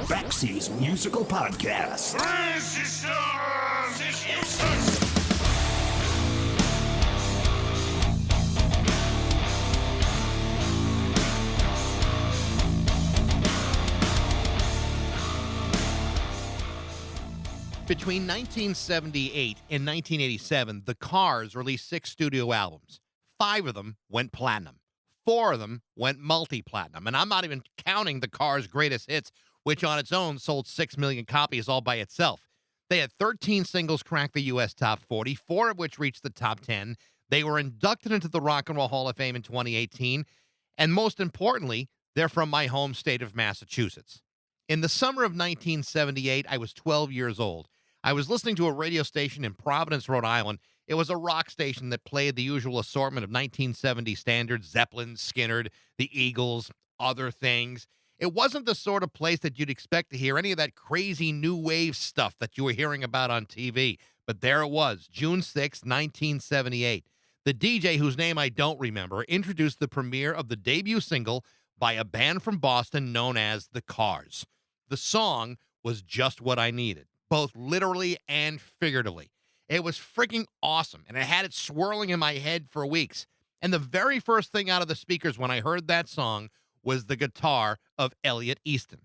Baxie's musical podcast. Resistance is useless! Between 1978 and 1987, the Cars released 6 studio albums. 5 of them went platinum. 4 of them went multi-platinum. And I'm not even counting the Cars' greatest hits, which on its own sold 6 million copies all by itself. They had 13 singles crack the U.S. Top 40, 4 of which reached the top 10. They were inducted into the Rock and Roll Hall of Fame in 2018. And most importantly, they're from my home state of Massachusetts. In the summer of 1978, I was 12 years old. I was listening to a radio station in Providence, Rhode Island. It was a rock station that played the usual assortment of 1970 standards, Zeppelin, Skynyrd, the Eagles, other things. It wasn't the sort of place that you'd expect to hear any of that crazy new wave stuff that you were hearing about on TV. But there it was, June 6, 1978. The DJ, whose name I don't remember, introduced the premiere of the debut single by a band from Boston known as The Cars. The song was just what I needed, both literally and figuratively. It was freaking awesome, and I had it swirling in my head for weeks. And the very first thing out of the speakers when I heard that song was the guitar of Elliot Easton.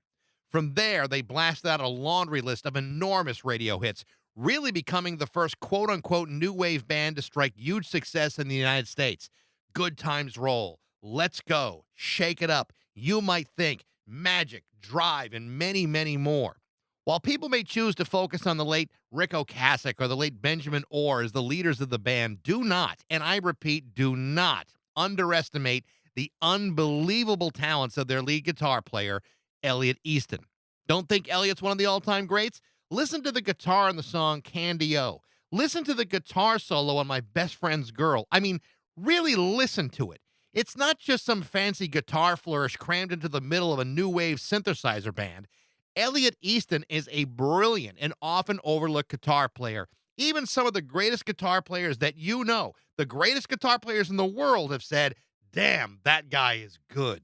From there, they blasted out a laundry list of enormous radio hits, really becoming the first quote-unquote new wave band to strike huge success in the United States. Good Times Roll, Let's Go, Shake It Up, You Might Think, Magic, Drive, and many, many more. While people may choose to focus on the late Rick Ocasek or the late Benjamin Orr as the leaders of the band, do not, and I repeat, do not underestimate the unbelievable talents of their lead guitar player, Elliot Easton. Don't think Elliot's one of the all-time greats? Listen to the guitar in the song Candy O. Listen to the guitar solo on My Best Friend's Girl. I mean, really listen to it. It's not just some fancy guitar flourish crammed into the middle of a new wave synthesizer band. Elliot Easton is a brilliant and often overlooked guitar player. Even some of the greatest guitar players that you know, the greatest guitar players in the world, have said, damn, that guy is good.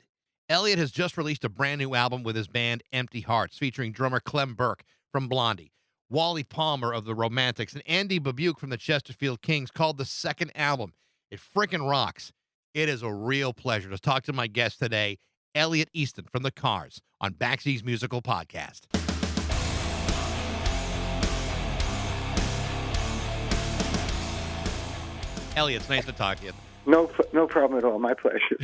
Elliot has just released a brand new album with his band Empty Hearts, featuring drummer Clem Burke from Blondie, Wally Palmar of the Romantics, and Andy Babuque from the Chesterfield Kings, called The Second Album. It frickin' rocks. It is a real pleasure to talk to my guest today, Elliot Easton from The Cars, on Baxie's Musical Podcast. Elliot, it's nice to talk to you. No problem at all. My pleasure.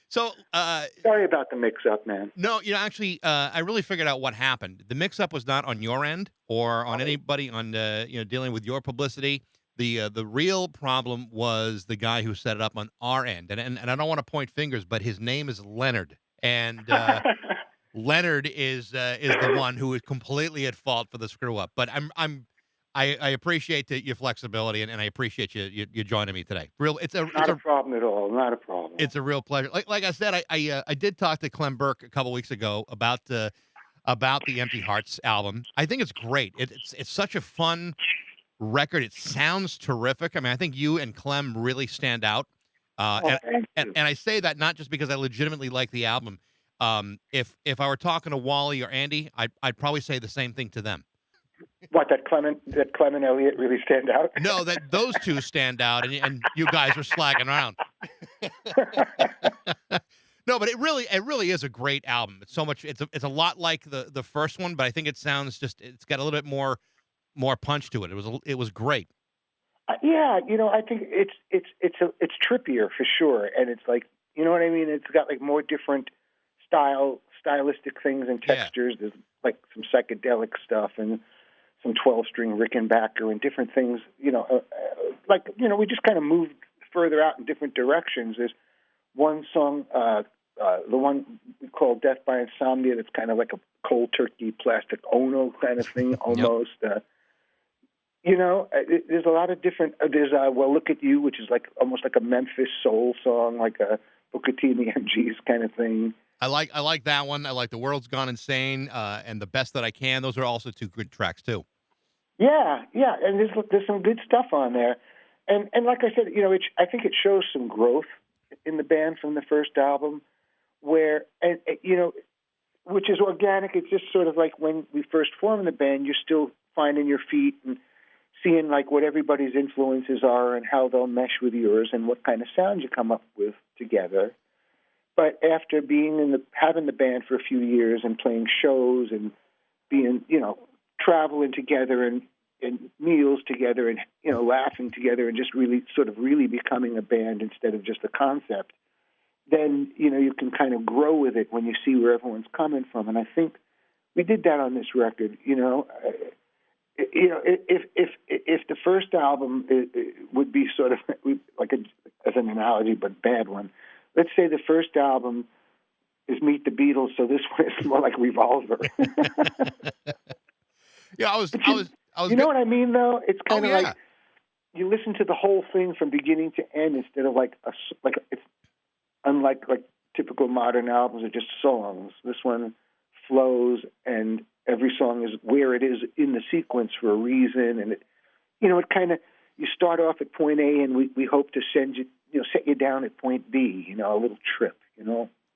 Sorry about the mix-up, man. No, actually, I really figured out what happened. The mix-up was not on your end or on anybody on dealing with your publicity. The real problem was the guy who set it up on our end, and I don't want to point fingers, but his name is Leonard, and Leonard is the one who is completely at fault for the screw up. But I appreciate your flexibility, and I appreciate you joining me today. It's a problem at all. Not a problem. It's a real pleasure. Like I said, I did talk to Clem Burke a couple weeks ago about the Empty Hearts album. I think it's great. It's such a fun record. It sounds terrific. I mean, I think you and Clem really stand out. And I say that not just because I legitimately like the album. If I were talking to Wally or Andy, I'd probably say the same thing to them. What, that Clem and Elliot really stand out? No, that those two stand out, and you guys are slacking around. No, but it really is a great album. It's so much. It's a lot like the first one, but I think it's got a little bit more punch to it. It was great. Yeah, I think it's trippier for sure, and it's like, you know what I mean. It's got like more different stylistic things and textures. Yeah. There's like some psychedelic stuff and some 12-string Rickenbacker and different things. We just kind of moved further out in different directions. There's one song, the one we call Death by Insomnia, that's kind of like a cold turkey plastic Ono kind of thing almost. Yep. There's a lot of different, there's Well Look at You, which is like almost like a Memphis soul song, like a Booker T and the MGs kind of thing. I like that one. I like The World's Gone Insane and The Best That I Can. Those are also 2 good tracks too. Yeah, and there's some good stuff on there. And like I said, I think it shows some growth in the band from the first album, where which is organic. It's just sort of like when we first formed the band, you're still finding your feet and seeing like what everybody's influences are and how they'll mesh with yours and what kind of sound you come up with together. But after having the band for a few years and playing shows and being, traveling together and meals together and, laughing together and just really becoming a band instead of just a concept, then, you can kind of grow with it when you see where everyone's coming from. And I think we did that on this record, if the first album would be sort of like as an analogy, but bad one. Let's say the first album is Meet the Beatles, so this one is more like Revolver. Yeah, I was. You know what I mean, though? It's kind of yeah. like you listen to the whole thing from beginning to end instead of it's unlike like typical modern albums are just songs. This one flows, and every song is where it is in the sequence for a reason, and it kind of you start off at point A, and we hope to send you, set you down at point B. A little trip.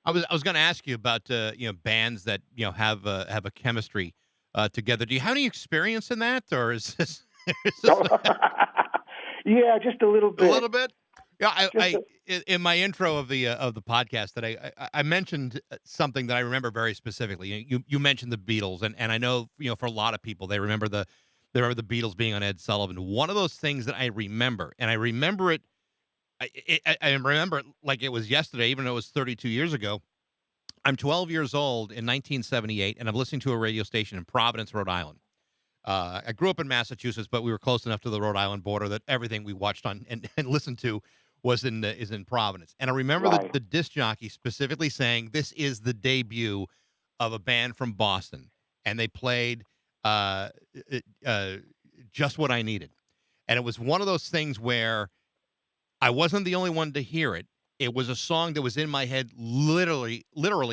I was going to ask you about bands that have a chemistry together. Do you have any experience in that, or is this? Yeah, just a little bit. A little bit. Yeah, in my intro of the podcast that I mentioned something that I remember very specifically. You mentioned the Beatles, and I know for a lot of people they remember the Beatles being on Ed Sullivan. One of those things that I remember, and I remember it. I remember it like it was yesterday, even though it was 32 years ago. I'm 12 years old in 1978, and I'm listening to a radio station in Providence, Rhode Island. I grew up in Massachusetts, but we were close enough to the Rhode Island border that everything we watched on and listened to is in Providence. And I remember the disc jockey specifically saying, "This is the debut of a band from Boston," and they played "Just What I Needed," and it was one of those things where I wasn't the only one to hear it. It was a song that was in my head literally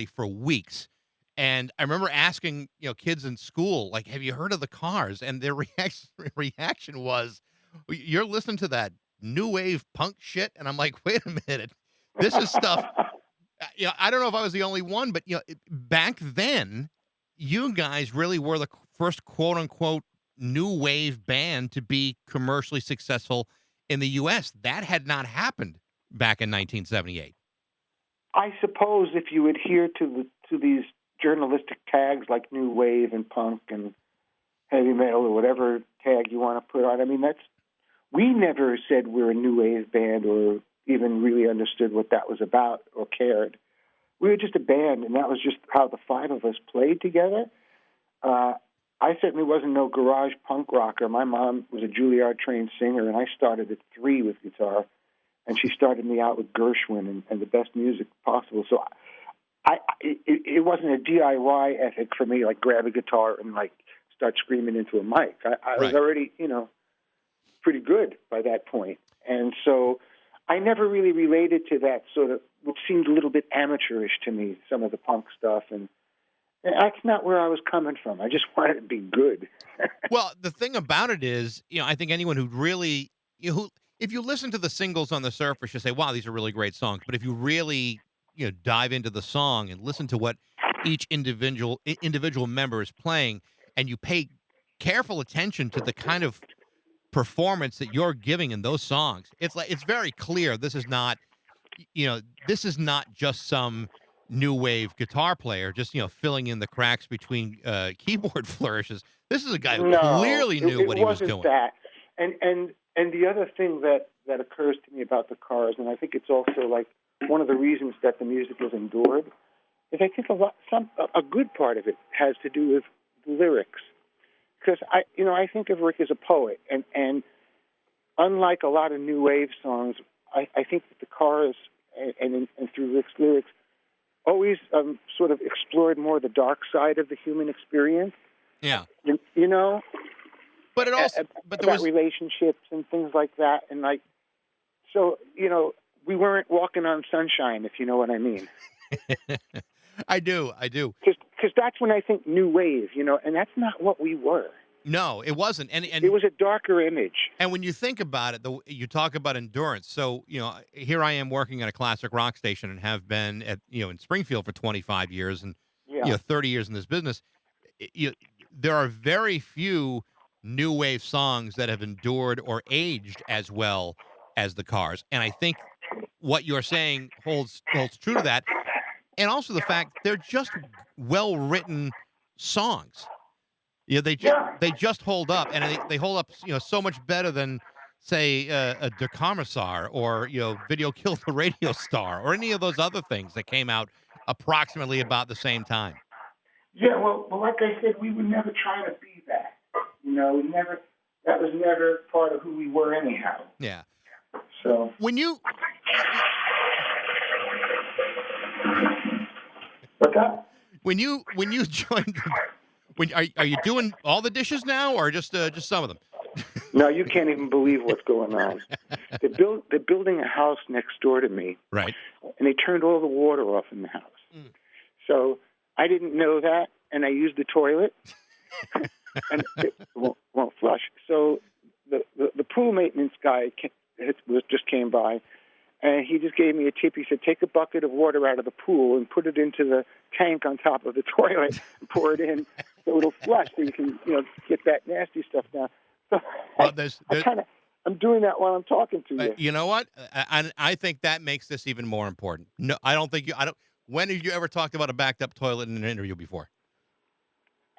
for weeks. And I remember asking, kids in school, like, have you heard of the Cars? And their reaction was, you're listening to that new wave punk shit? And I'm like, wait a minute. This is stuff. I don't know if I was the only one, but, back then, you guys really were the first quote unquote new wave band to be commercially successful in the U.S. That had not happened back in 1978. I suppose if you adhere to these journalistic tags like new wave and punk and heavy metal or whatever tag you want to put on, I mean, we never said we're a new wave band or even really understood what that was about or cared. We were just a band, and that was just how the five of us played together. I certainly wasn't no garage punk rocker. My mom was a Juilliard-trained singer, and I started at 3 with guitar, and she started me out with Gershwin and the best music possible. So it wasn't a DIY ethic for me, like grab a guitar and like start screaming into a mic. I was already, pretty good by that point. And so I never really related to that sort of, which seemed a little bit amateurish to me, some of the punk stuff. And that's not where I was coming from. I just wanted to be good. Well, the thing about it is, I think anyone who really, if you listen to the singles on the surface, you say, wow, these are really great songs. But if you really, dive into the song and listen to what each individual member is playing, and you pay careful attention to the kind of performance that you're giving in those songs, it's very clear this is not, this is not just some new wave guitar player just filling in the cracks between keyboard flourishes. This is a guy who clearly knew what he was doing. That. And the other thing that occurs to me about the Cars, and I think it's also like one of the reasons that the music has endured, is I think a good part of it has to do with the lyrics, because I think of Rick as a poet, and unlike a lot of new wave songs, I think that the Cars and through Rick's lyrics always sort of explored more the dark side of the human experience. Yeah. But it also, there was relationships and things like that, and like, so we weren't walking on sunshine, if you know what I mean. I do. Because that's when I think new wave, and that's not what we were. No, it wasn't, and it was a darker image. And when you think about it, you talk about endurance. So here I am working at a classic rock station and have been at in Springfield for 25 years, and 30 years in this business, there are very few new wave songs that have endured or aged as well as the Cars. And I think what you're saying holds true to that. And also the fact they're just well written songs. They just hold up, and they hold up so much better than say a De Commissar or Video Killed the Radio Star or any of those other things that came out approximately about the same time. Yeah, well, like I said, we would never try to be that. We never. That was never part of who we were, anyhow. Yeah. So when you. What's that? When you joined, are you doing all the dishes now, or just some of them? No, you can't even believe what's going on. They're building a house next door to me, right? And they turned all the water off in the house. So I didn't know that, and I used the toilet, and it won't flush. So the pool maintenance guy just came by, and he just gave me a tip. He said, take a bucket of water out of the pool and put it into the tank on top of the toilet and pour it in so it'll flush so you can get that nasty stuff down. So I'm doing that while I'm talking to you. You know what? I think that makes this even more important. No, I don't think when have you ever talked about a backed up toilet in an interview before?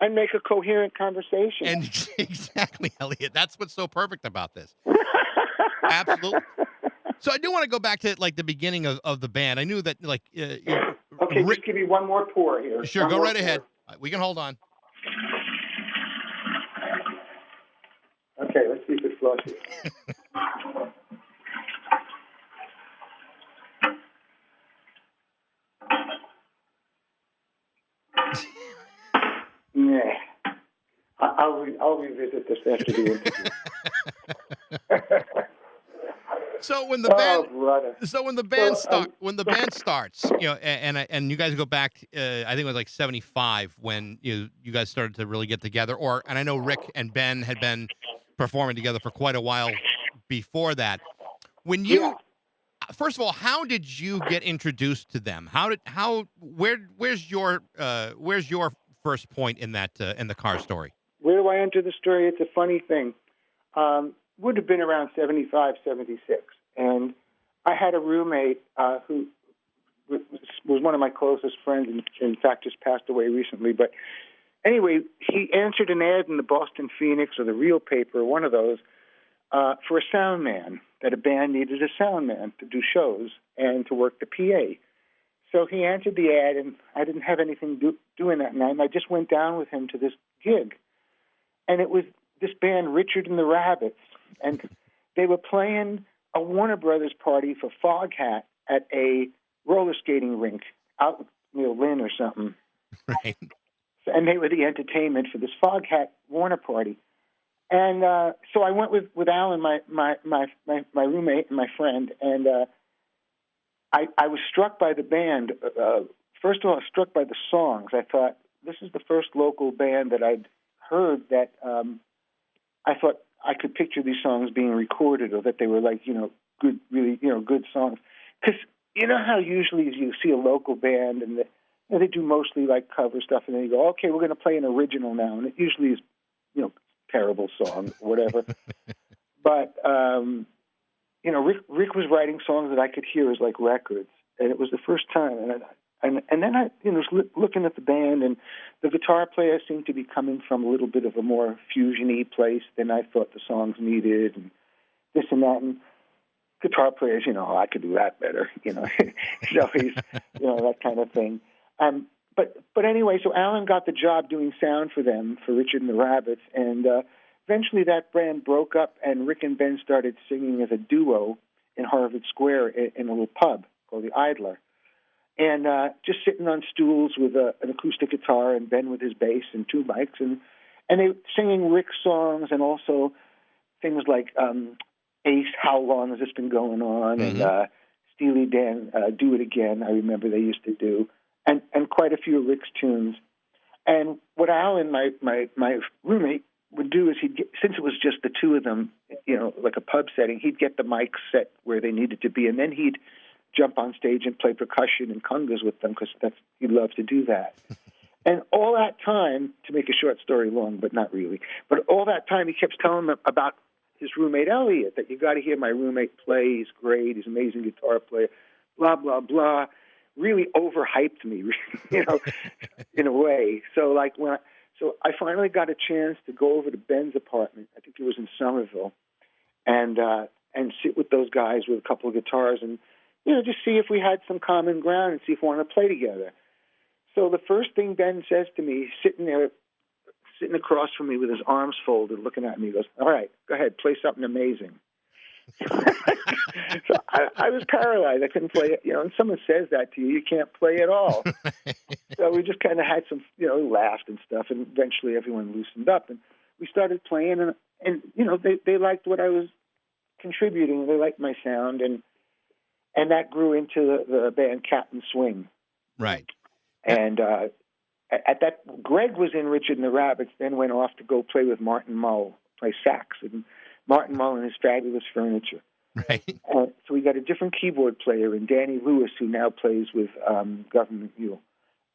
And make a coherent conversation. And exactly, Elliot. That's what's so perfect about this. Absolutely. So I do want to go back to the beginning of the band. I knew that okay, just give me one more pour here. Sure, go right ahead. We can hold on. Okay, let's see if it flushes. Yeah, I'll revisit this after the interview. So when the band starts, and you guys go back, I think it was 75 when you guys started to really get together. And I know Rick and Ben had been performing together for quite a while before that. First of all, how did you get introduced to them? Where's your first point in that in the Car story? Where do I enter the story? It's a funny thing. Would have been around 75, 76. And I had a roommate who was one of my closest friends, and in fact just passed away recently. But anyway, he answered an ad in the Boston Phoenix or the Real Paper, one of those, for a sound man, that a band needed a sound man to do shows and to work the PA. So he answered the ad, and I didn't have anything doing that night, and I just went down with him to this gig. And it was this band, Richard and the Rabbits, and they were playing a Warner Brothers party for Foghat at a roller skating rink out near Lynn or something. Right. And they were the entertainment for this Foghat Warner party. And so I went with Alan, my roommate and my friend, and I was struck by the band. First of all, I was struck by the songs. I thought, this is the first local band that I'd heard that I thought I could picture these songs being recorded, or that they were good, really, good songs. Because you know how usually you see a local band and they do mostly cover stuff, and then you go, okay, we're going to play an original now, and it usually is, terrible song, whatever. But Rick was writing songs that I could hear as records, and it was the first time. And then I was looking at the band, and the guitar player seemed to be coming from a little bit of a more fusion-y place than I thought the songs needed, and this and that. And guitar players, I could do that better, so he's, that kind of thing. But anyway, so Alan got the job doing sound for them, for Richard and the Rabbits, and eventually that band broke up, and Rick and Ben started singing as a duo in Harvard Square in a little pub called the Idler. And just sitting on stools with an acoustic guitar, and Ben with his bass and two mics, and they were singing Rick songs, and also things like Ace, How Long Has This Been Going On, Mm-hmm. and Steely Dan, Do It Again, I remember they used to do, and quite a few of Rick's tunes. And what Alan, my roommate, would do is since it was just the two of them, like a pub setting, he'd get the mics set where they needed to be, and then he'd jump on stage and play percussion and congas with them, because he loved to do that. And all that time, to make a short story long, but not really, but all that time he kept telling me about his roommate Elliot, that you got to hear my roommate play. He's great. He's an amazing guitar player. Blah blah blah. Really overhyped me, in a way. So so I finally got a chance to go over to Ben's apartment. I think it was in Somerville, and sit with those guys with a couple of guitars and just see if we had some common ground and see if we wanted to play together. So the first thing Ben says to me, sitting across from me with his arms folded, looking at me, he goes, "All right, go ahead, play something amazing." So I was paralyzed. I couldn't play it. And someone says that to you, you can't play at all. So we just kind of had some, laughed and stuff, and eventually everyone loosened up, and we started playing, and they liked what I was contributing. They liked my sound, and that grew into the band Captain Swing. Right. And at that, Greg was in Richard and the Rabbits, then went off to go play with Martin Mull, play sax, and Martin Mull and his Fabulous Furniture. Right. So we got a different keyboard player, and Danny Lewis, who now plays with Government Mule.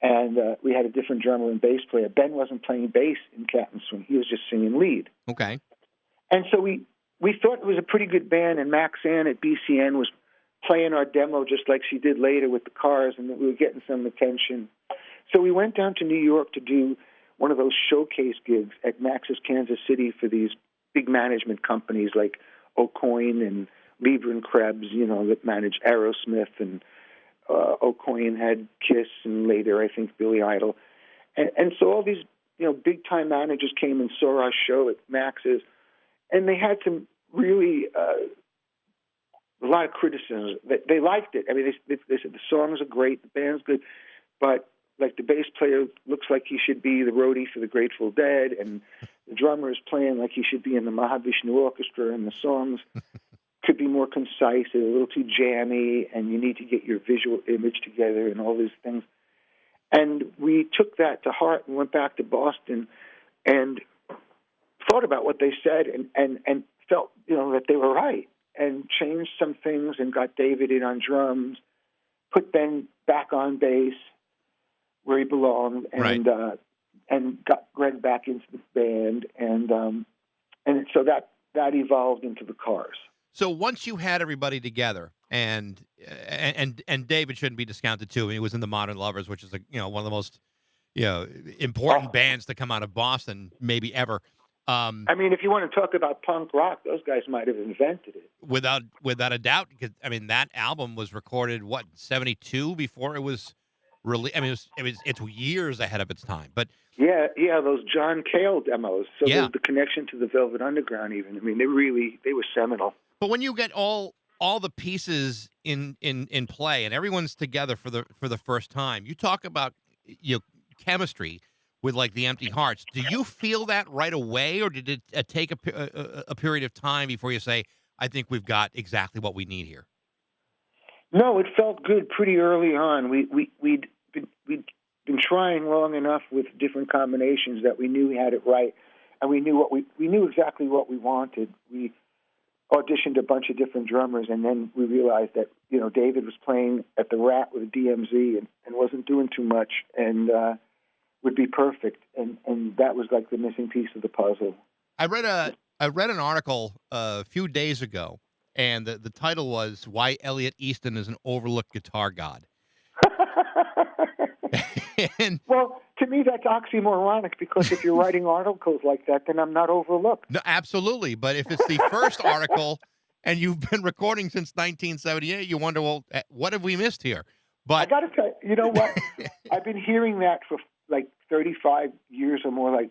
And we had a different drummer and bass player. Ben wasn't playing bass in Captain Swing. He was just singing lead. Okay. And so we thought it was a pretty good band, and Maxanne at BCN was playing our demo just like she did later with the Cars, and we were getting some attention. So we went down to New York to do one of those showcase gigs at Max's Kansas City for these big management companies like Aucoin and Lieber and Krebs, that managed Aerosmith, and Aucoin had Kiss, and later I think Billy Idol. And so all these, big-time managers came and saw our show at Max's, and they had some really a lot of criticism. They liked it. I mean, they said the songs are great, the band's good, but like the bass player looks like he should be the roadie for the Grateful Dead, and the drummer is playing like he should be in the Mahavishnu Orchestra, and the songs could be more concise, they're a little too jammy, and you need to get your visual image together and all these things. And we took that to heart and went back to Boston and thought about what they said and felt, that they were right, and changed some things and got David in on drums, put Ben back on bass where he belonged, and right. And got Greg back into the band, and so that evolved into the Cars. So once you had everybody together, and David shouldn't be discounted too. I mean, he was in the Modern Lovers, which is one of the most important bands to come out of Boston, maybe ever. I mean, if you want to talk about punk rock, those guys might have invented it. Without a doubt, because that album was recorded 72 before it was released. I mean, it's years ahead of its time. But yeah, those John Cale demos. So yeah. There's the connection to the Velvet Underground. Even they were seminal. But when you get all the pieces in play and everyone's together for the first time, you talk about chemistry with like the Empty Hearts. Do you feel that right away, or did it take a period of time before you say, I think we've got exactly what we need here? No, it felt good pretty early on. We'd been trying long enough with different combinations that we knew we had it right, and we knew exactly what we wanted. We auditioned a bunch of different drummers, and then we realized that David was playing at the Rat with DMZ and wasn't doing too much, and would be perfect, and that was like the missing piece of the puzzle. I read an article a few days ago, and the title was "Why Elliot Easton is an Overlooked Guitar God." And, well, to me, that's oxymoronic, because if you're writing articles like that, then I'm not overlooked. No, absolutely. But if it's the first article and you've been recording since 1978, you wonder, well, what have we missed here? But I got to tell you, you know what? I've been hearing that for like 35 years or more, like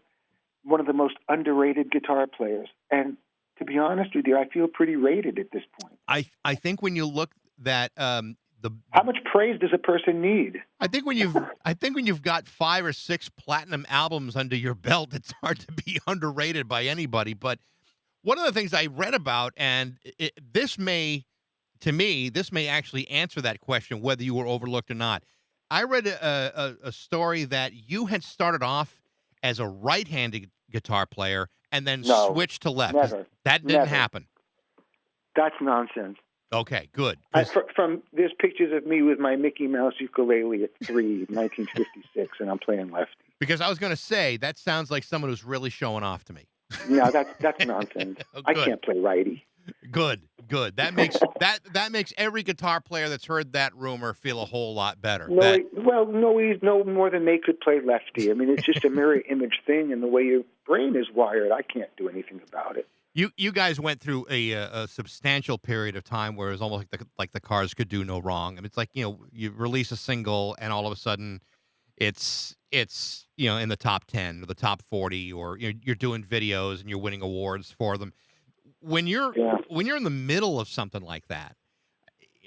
one of the most underrated guitar players. And to be honest with you, I feel pretty rated at this point. I think when you look that how much praise does a person need? I think when you've got 5 or 6 platinum albums under your belt, it's hard to be underrated by anybody. But one of the things I read about, and this may actually answer that question, whether you were overlooked or not. I read a story that you had started off as a right-handed guitar player and then switched to left. Never. That didn't happen. That's nonsense. Okay, good. 'Cause- From there's pictures of me with my Mickey Mouse ukulele at 3, 1956, and I'm playing lefty. Because I was going to say, that sounds like someone who's really showing off to me. No, that's nonsense. Oh, I good. can't play righty. Good. That makes that makes every guitar player that's heard that rumor feel a whole lot better. No, he's no more than they could play lefty. I mean, it's just a mirror image thing, and the way your brain is wired, I can't do anything about it. You guys went through a substantial period of time where it was almost like the Cars could do no wrong. I mean, it's like, you release a single and all of a sudden it's in the top 10 or the top 40, or you're doing videos and you're winning awards for them. When you're in the middle of something like that,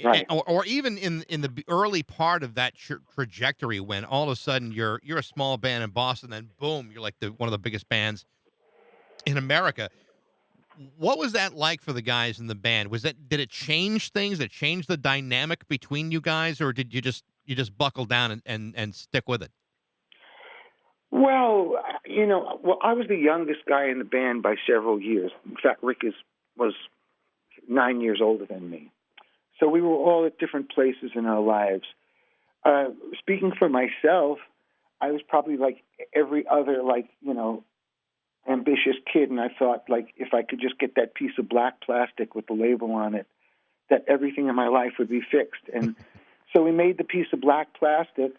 right, or even in the early part of that trajectory, when all of a sudden you're a small band in Boston, then boom, you're like one of the biggest bands in America. What was that like for the guys in the band? Did it change things? Did it change the dynamic between you guys, or did you just buckle down and stick with it? Well, I was the youngest guy in the band by several years. In fact, Rick was 9 years older than me. So we were all at different places in our lives. Speaking for myself, I was probably like every other, ambitious kid, and I thought, if I could just get that piece of black plastic with the label on it, that everything in my life would be fixed. And so we made the piece of black plastic,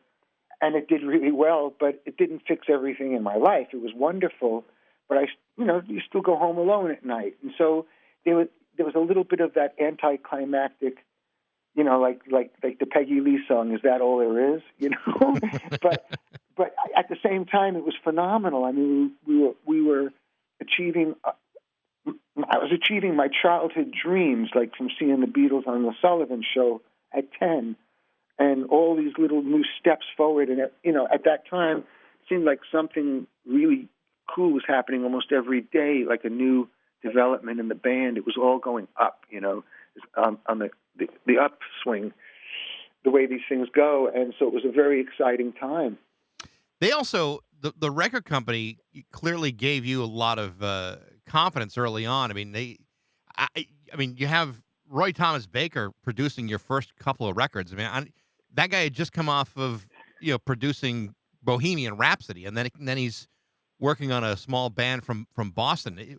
and it did really well, but it didn't fix everything in my life. It was wonderful, but you still go home alone at night. And so there was a little bit of that anticlimactic, like the Peggy Lee song, "Is That All There Is?" But at the same time, it was phenomenal. I mean, we were achieving. I was achieving my childhood dreams, like from seeing the Beatles on the Sullivan Show at 10, and all these little new steps forward. And at that time, it seemed like something really cool was happening almost every day, like a new development in the band. It was all going up, on the upswing, the way these things go. And so it was a very exciting time. They also, the record company clearly gave you a lot of confidence early on. I mean, you have Roy Thomas Baker producing your first couple of records. I mean, that guy had just come off of producing Bohemian Rhapsody, and then he's working on a small band from Boston.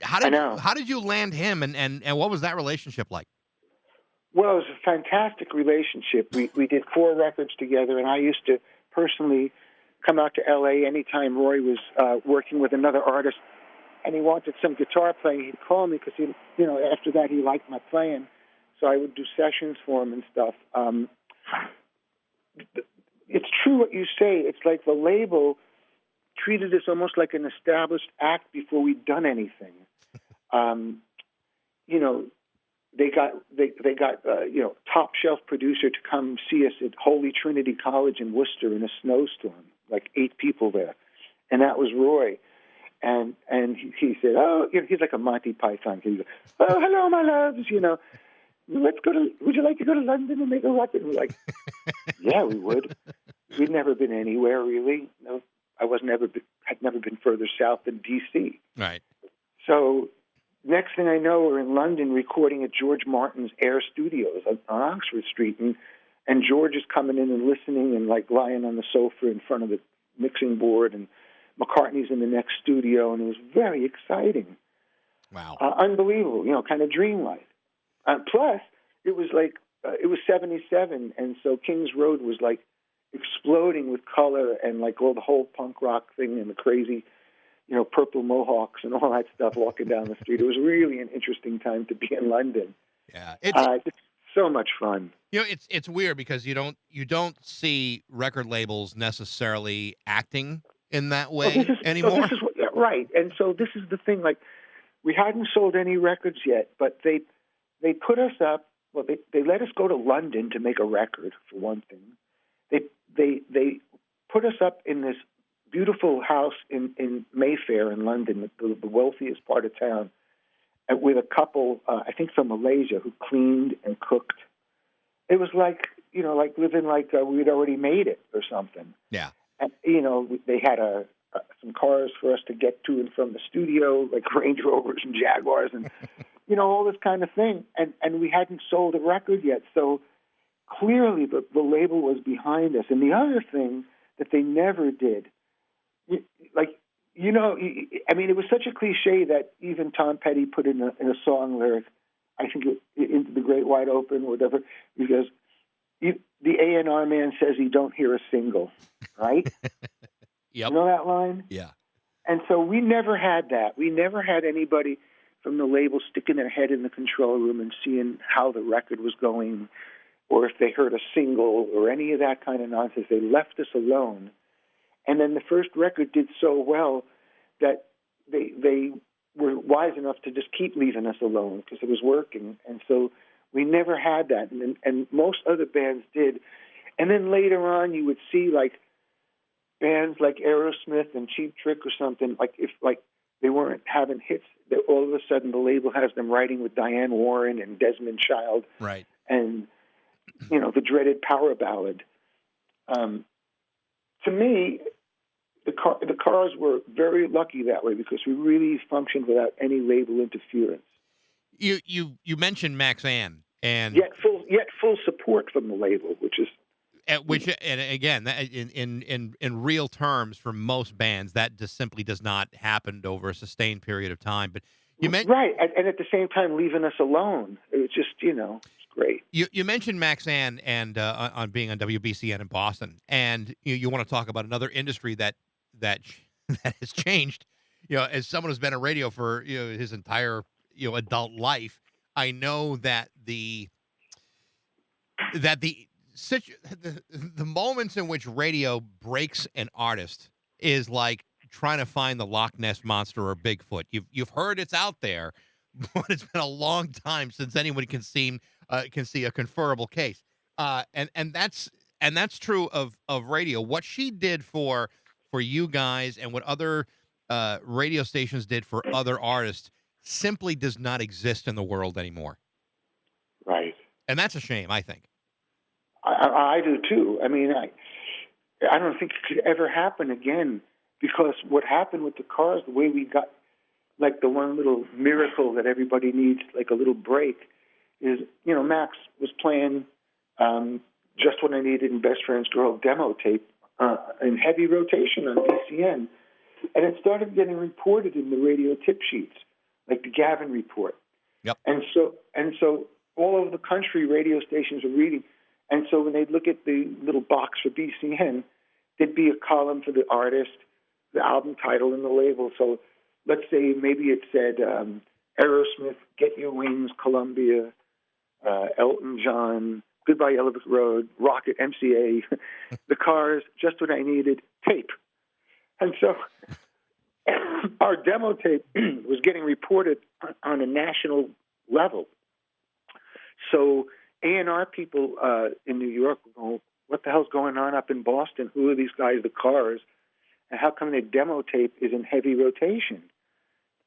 How did you land him, and what was that relationship like? Well, it was a fantastic relationship. We did 4 records together, and I used to personally come out to L.A. anytime Roy was working with another artist, and he wanted some guitar playing. He'd call me because after that he liked my playing, so I would do sessions for him and stuff. It's true what you say. It's like the label treated us almost like an established act before we'd done anything. They got top shelf producer to come see us at Holy Trinity College in Worcester in a snowstorm, like 8 people there, and that was Roy. And he said, he's like a Monty Python. He goes, "Oh, hello, my loves. Would you like to go to London and make a record?" We're like, "Yeah, we would." We'd never been anywhere really. No, had never been further south than D.C. Right. So next thing I know, we're in London recording at George Martin's Air Studios on Oxford Street, and George is coming in and listening and lying on the sofa in front of the mixing board, and McCartney's in the next studio, and it was very exciting. Wow. Unbelievable, kind of dreamlike. Plus, it was it was 77, and so Kings Road was exploding with color and all the whole punk rock thing and the crazy, purple mohawks and all that stuff walking down the street. It was really an interesting time to be in London. Yeah, it's so much fun. It's weird because you don't see record labels necessarily acting in that way anymore. Right, and so this is the thing. We hadn't sold any records yet, but they put us up. Well, they let us go to London to make a record, for one thing. They put us up in this beautiful house in Mayfair in London, the wealthiest part of town, with a couple, I think from Malaysia, who cleaned and cooked. It was like living we'd already made it or something. Yeah. And, they had some cars for us to get to and from the studio, like Range Rovers and Jaguars, and all this kind of thing, and we hadn't sold a record yet. So clearly the label was behind us. And the other thing that they never did, it was such a cliche that even Tom Petty put in a song lyric, I think Into the Great Wide Open or whatever, because the A&R man says he don't hear a single, right? Yep. You know that line? Yeah. And so we never had that. We never had anybody from the label sticking their head in the control room and seeing how the record was going, or if they heard a single or any of that kind of nonsense. They left us alone. And then the first record did so well that they were wise enough to just keep leaving us alone because it was working. And so we never had that. And most other bands did. And then later on you would see like bands like Aerosmith and Cheap Trick or something, if they weren't having hits, that all of a sudden the label has them writing with Diane Warren and Desmond Child. Right. And, the dreaded power ballad. To me, the Cars were very lucky that way because we really functioned without any label interference. You mentioned Maxanne, and yet full support from the label, which and again, in real terms, for most bands, that just simply does not happen over a sustained period of time. But you mentioned right, and at the same time, leaving us alone. It was just it's great. You mentioned Maxanne and on being on WBCN in Boston, and you want to talk about another industry that has changed. As someone who's been on radio for his entire adult life, I know that the moments in which radio breaks an artist is like trying to find the Loch Ness Monster or Bigfoot. You've heard it's out there, but it's been a long time since anyone can see a conferable case. And that's true of radio. What she did for you guys and what other radio stations did for other artists simply does not exist in the world anymore. Right. And that's a shame, I think. I do too. I mean, I don't think it could ever happen again because what happened with the Cars, the way we got like the one little miracle that everybody needs, like a little break, is Max was playing Just What I Needed and Best Friend's Girl demo tape in heavy rotation on BCN, and it started getting reported in the radio tip sheets, like the Gavin report. Yep. And so all over the country, radio stations were reading. And so when they'd look at the little box for BCN, there'd be a column for the artist, the album title, and the label. So let's say maybe it said Aerosmith, Get Your Wings, Columbia, Elton John, Goodbye Yellow Brick Road, Rocket, MCA, The Cars, Just What I Needed, tape. And so our demo tape was getting reported on a national level. So A&R people in New York were going, what the hell's going on up in Boston? Who are these guys, the Cars? And how come their demo tape is in heavy rotation?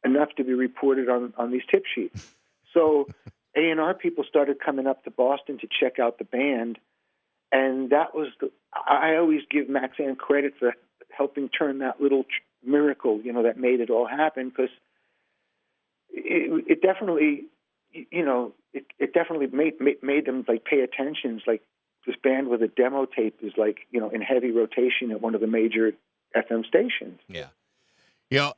Enough to be reported on these tip sheets. So A&R people started coming up to Boston to check out the band. And that was I always give Maxanne credit for helping turn that little miracle, that made it all happen, because it definitely, it definitely made them like pay attention. It's like this band with a demo tape is like, in heavy rotation at one of the major FM stations. Yeah.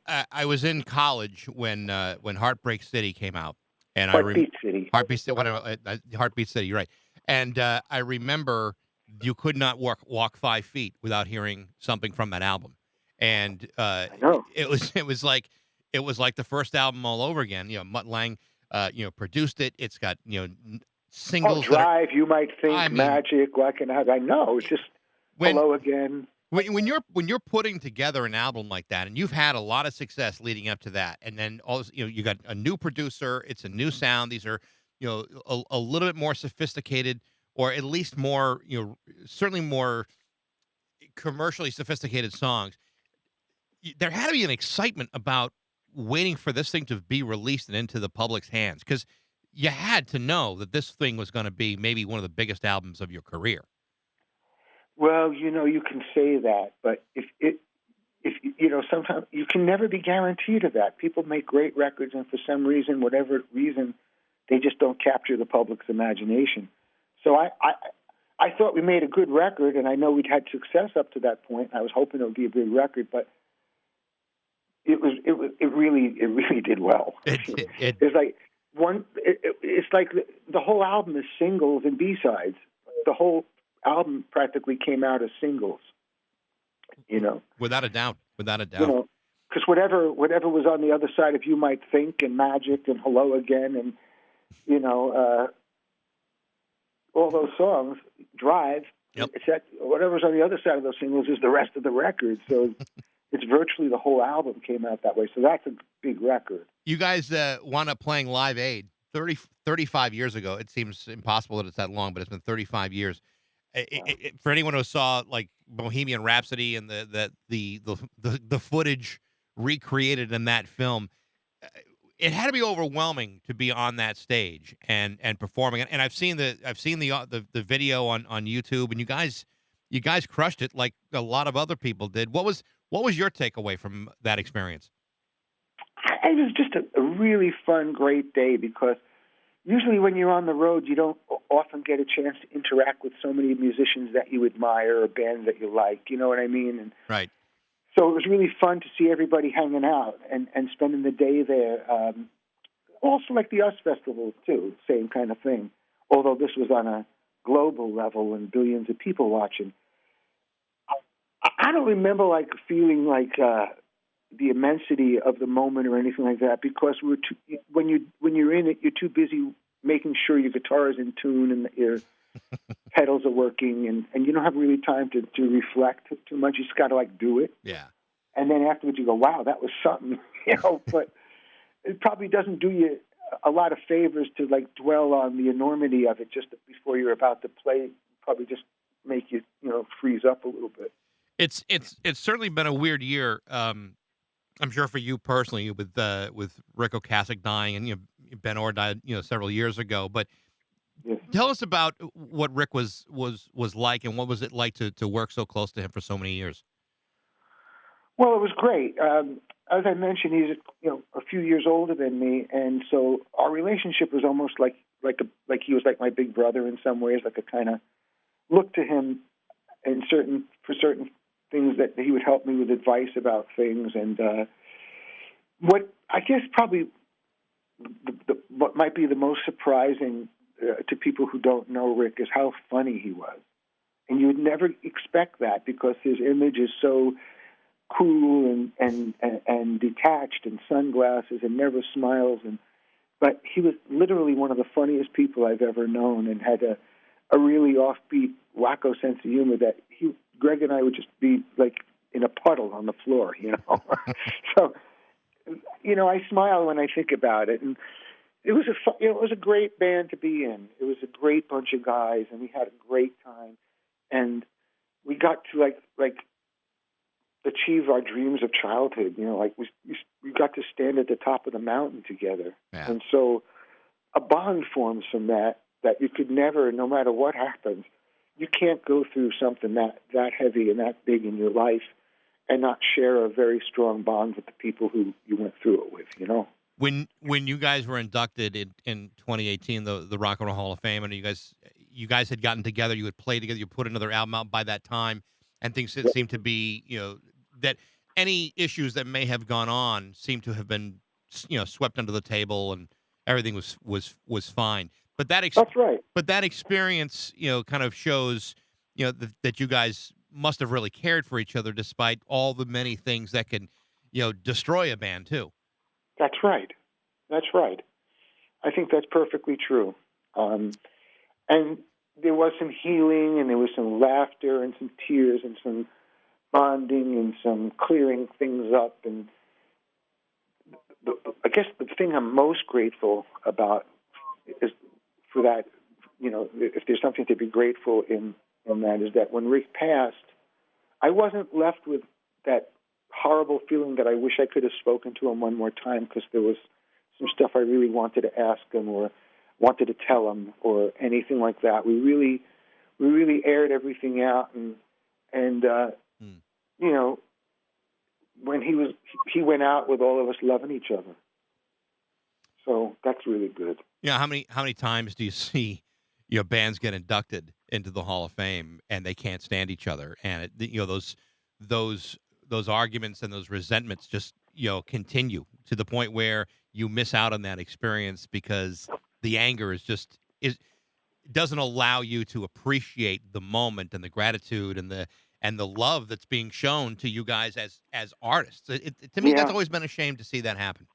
I was in college when Heartbreak City came out, and Heartbeat City. Heartbeat City, right? And I remember you could not walk 5 feet without hearing something from that album, and I know. it was like the first album all over again. Mutt Lange, produced it. It's got singles. Drive, you might think, Magic. Why can I know? It's just Hello Again. When you're putting together an album like that, and you've had a lot of success leading up to that, and then you got a new producer, it's a new sound. These are a little bit more sophisticated, or at least more certainly more commercially sophisticated songs. There had to be an excitement about waiting for this thing to be released and into the public's hands, because you had to know that this thing was going to be maybe one of the biggest albums of your career. Well, you can say that, but if sometimes you can never be guaranteed of that. People make great records, and for some reason, whatever reason, they just don't capture the public's imagination. So I thought we made a good record, and I know we'd had success up to that point. I was hoping it would be a good record, but it really did well. It's like it's like the whole album is singles and B-sides. The whole album practically came out as singles. Without a doubt. Because whatever was on the other side of You Might Think and Magic and Hello Again and all those songs, Drive. Yep. It's that whatever's on the other side of those singles is the rest of the record. So it's virtually the whole album came out that way. So that's a big record. You guys wound up playing Live Aid 35 years ago. It seems impossible that it's that long, but it's been 35 years. For anyone who saw like Bohemian Rhapsody and the footage recreated in that film, it had to be overwhelming to be on that stage and performing it. And I've seen the video on YouTube, and you guys crushed it like a lot of other people did. What was your takeaway from that experience? It was just a really fun, great day, because usually when you're on the road, you don't often get a chance to interact with so many musicians that you admire or bands that you like. You know what I mean? And right. so it was really fun to see everybody hanging out and spending the day there. Also like the US Festival, too, same kind of thing, although this was on a global level and billions of people watching. I don't remember like feeling like the immensity of the moment or anything like that, because when you're in it, you're too busy making sure your guitar is in tune and that your pedals are working, and you don't have really time to reflect too much. You just got to like do it. Yeah. And then afterwards you go, wow, that was something, but it probably doesn't do you a lot of favors to like dwell on the enormity of it just before you're about to play. Probably just make you, freeze up a little bit. It's certainly been a weird year. I'm sure for you personally, with Rick Ocasek dying, and Ben Orr died several years ago. But yeah. Tell us about what Rick was like, and what was it like to work so close to him for so many years? Well, it was great. As I mentioned, he's a few years older than me, and so our relationship was almost like he was like my big brother in some ways. Like I kind of looked to him for certain things that he would help me with advice about things. And what I guess probably what might be the most surprising to people who don't know Rick is how funny he was. And you would never expect that, because his image is so cool and detached, and sunglasses, and never smiles. But he was literally one of the funniest people I've ever known, and had a really offbeat, wacko sense of humor that Greg and I would just be like in a puddle on the floor, So, I smile when I think about it. And it was a great band to be in. It was a great bunch of guys, and we had a great time. And we got to like achieve our dreams of childhood. We got to stand at the top of the mountain together. Yeah. And so a bond forms from that you could never, no matter what happens, you can't go through something that heavy and that big in your life and not share a very strong bond with the people who you went through it with, When you guys were inducted in 2018, the Rock and Roll Hall of Fame, and you guys had gotten together, you would play together, you put another album out by that time, and things seemed to be, that any issues that may have gone on seemed to have been, swept under the table, and everything was fine. But that's right. But that experience, kind of shows, that you guys must have really cared for each other, despite all the many things that can, destroy a band too. That's right. I think that's perfectly true. And there was some healing, and there was some laughter, and some tears, and some bonding, and some clearing things up. And I guess the thing I'm most grateful about is for that, if there's something to be grateful in that, is that when Rick passed, I wasn't left with that horrible feeling that I wish I could have spoken to him one more time, because there was some stuff I really wanted to ask him or wanted to tell him or anything like that. We really aired everything out, and when he went out with all of us loving each other. So that's really good. Yeah, how many times do you see bands get inducted into the Hall of Fame and they can't stand each other, and those arguments and those resentments just continue to the point where you miss out on that experience because the anger is doesn't allow you to appreciate the moment and the gratitude and the love that's being shown to you guys as artists. To me, that's always been a shame to see that happen.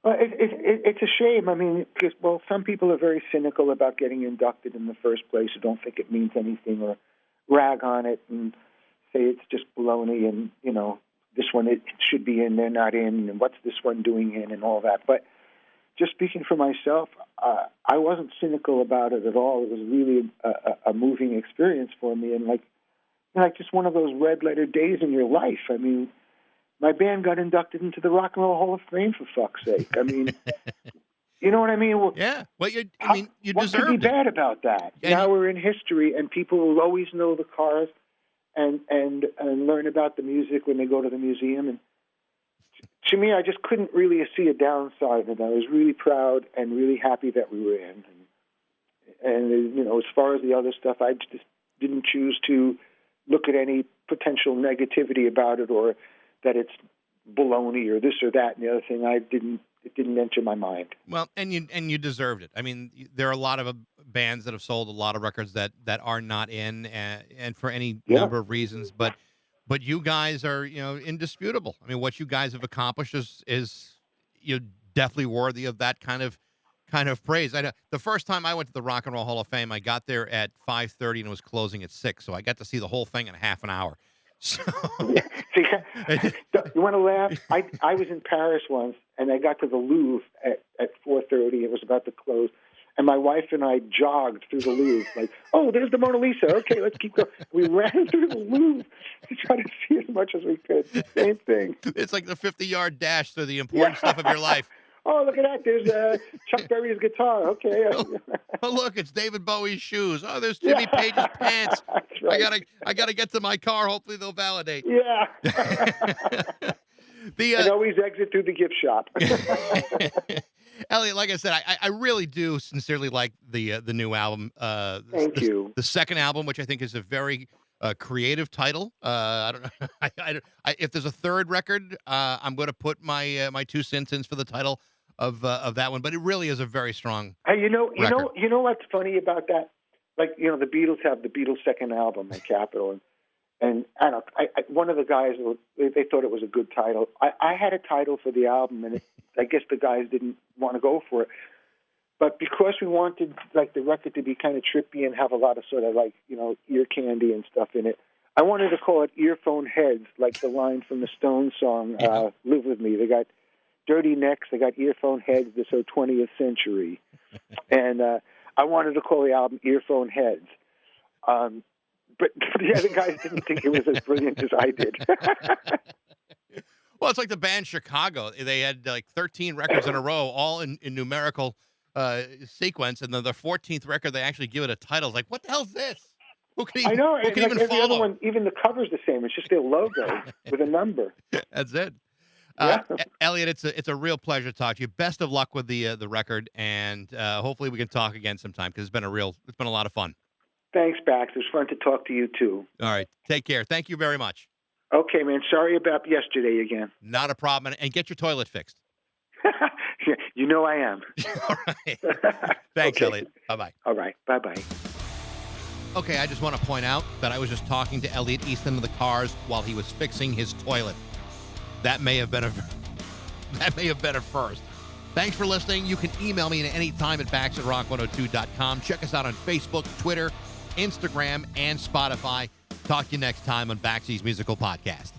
Well, it's a shame. I mean, because, some people are very cynical about getting inducted in the first place, who don't think it means anything, or rag on it and say it's just baloney, and this one it should be in, they're not in, and what's this one doing in, and all that. But just speaking for myself, I wasn't cynical about it at all. It was really a moving experience for me, and like just one of those red letter days in your life. I mean, my band got inducted into the Rock and Roll Hall of Fame, for fuck's sake. I mean, you know what I mean? Well, yeah. Well, you what deserved could be it. bad about that? And now we're in history, and people will always know the Cars and learn about the music when they go to the museum. And to me, I just couldn't really see a downside, and I was really proud and really happy that we were in. And as far as the other stuff, I just didn't choose to look at any potential negativity about it, or that it's baloney or this or that and the other thing. It didn't enter my mind. Well, and you deserved it. I mean, there are a lot of bands that have sold a lot of records that are not in, and for any number of reasons. But you guys are indisputable. I mean, what you guys have accomplished is definitely worthy of that kind of praise. I know the first time I went to the Rock and Roll Hall of Fame, I got there at 5:30 and it was closing at 6, so I got to see the whole thing in half an hour. So See, you want to laugh? I was in Paris once, and I got to the Louvre at 4:30. It was about to close, and my wife and I jogged through the Louvre, like, oh, there's the Mona Lisa. Okay, let's keep going. We ran through the Louvre to try to see as much as we could. Same thing. It's like the 50-yard dash through the important stuff of your life. Oh, look at that. There's Chuck Berry's guitar. Okay. Oh, look, it's David Bowie's shoes. Oh, there's Jimmy Page's pants. That's right. I gotta get to my car. Hopefully they'll validate. Yeah. And always exit through the gift shop. Elliot, like I said, I really do sincerely like the new album. Thank you. The second album, which I think is a very creative title. I don't know if there's a third record. I'm going to put my 2 cents in for the title of that one, but it really is a very strong. Hey, you know record. what's funny about that? Like, the Beatles have the Beatles' second album at Capitol, and I don't. One of the guys, they thought it was a good title. I had a title for the album, and I guess the guys didn't want to go for it. But because we wanted the record to be kind of trippy and have a lot of sort of ear candy and stuff in it, I wanted to call it Earphone Heads, like the line from the Stones song "Live with Me." They got dirty necks, they got earphone heads. They're so 20th century, and I wanted to call the album Earphone Heads. But the other guys didn't think it was as brilliant as I did. Well, it's like the band Chicago. They had 13 records in a row, all in numerical sequence, and then the 14th record they actually give it a title. It's like, what the hell's this? I know. Who can even every follow? other one, even the cover's the same. It's just their logo with a number. That's it. Yeah. Elliot, it's a real pleasure to talk to you. Best of luck with the record, and hopefully we can talk again sometime because it's been a lot of fun. Thanks, Bax. It was fun to talk to you too. All right, take care. Thank you very much. Okay, man. Sorry about yesterday again. Not a problem, and get your toilet fixed. You know I am. All right. Thanks, Okay. Elliot. Bye-bye. All right. Bye-bye. Okay, I just want to point out that I was just talking to Elliot Easton of the Cars while he was fixing his toilet. That may have been a first. Thanks for listening. You can email me at any time at bax@rock102.com. Check us out on Facebook, Twitter, Instagram, and Spotify. Talk to you next time on Baxie's Musical Podcast.